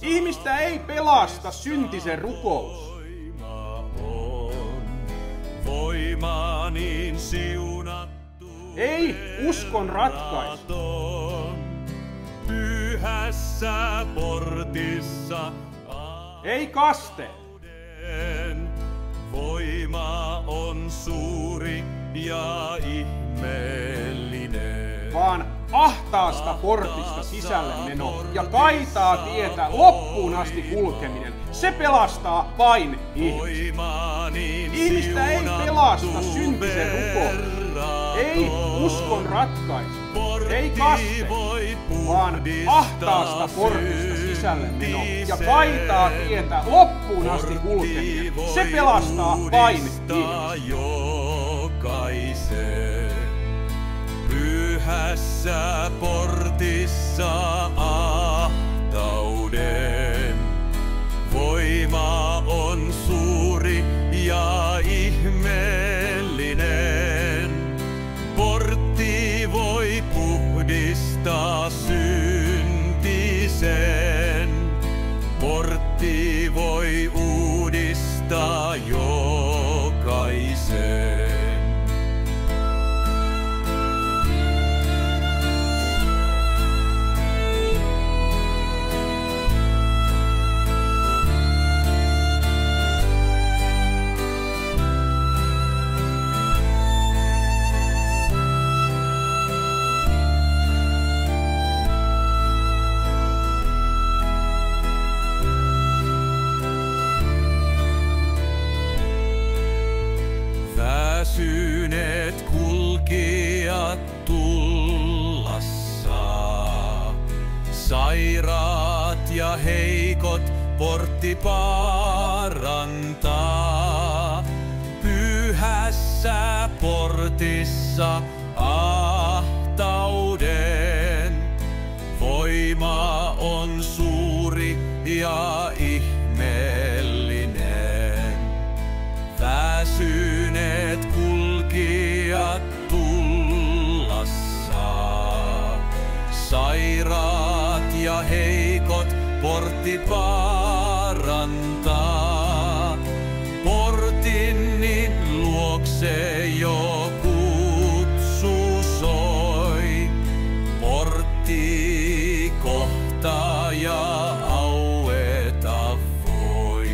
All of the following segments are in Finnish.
Ihmistä ei pelasta syntisen rukous. Voima niin siunattu. Ei uskon ratkaisu. Pyhässä portissa. Ei kaste. Voima on suuri ja ihmeellinen. Vaan ahtaasta portista sisälle meno ja kaitaa tietä loppuun asti kulkeminen. Se pelastaa vain ihmistä. Ihmistä ei pelasta syntisen rukous. Ei uskon ratkaisu. Ei kaste. Vaan ahtaasta portista sisälle meno ja kaitaa tietä loppuun asti kulkeminen. Se pelastaa vain ihmistä. Pyhässä portissa ahtauden. Voima on suuri ja ihmeellinen. Portti voi puhdistaa syntisen. Portti voi uudistaa jokaisen. Väsyneet kulkijat tullassa, sairaat ja heikot portti parantaa. Pyhässä portissa ahtauden. Voima on suuri ja ihmeellinen. Väsyneet kulkijat tullassa, sairaat ja heikot portti parantaa. Portin luokse jo kutsu soi, portti kohtaa ja aueta voi.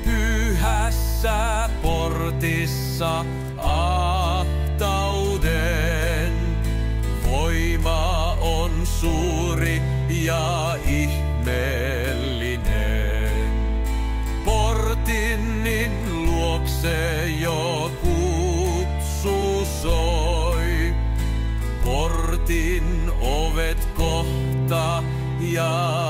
Pyhässä portissa ahtauden. Voima on suuri ja ihmeellinen. Portin luokse jo kutsu soi. Portin ovet kohta ja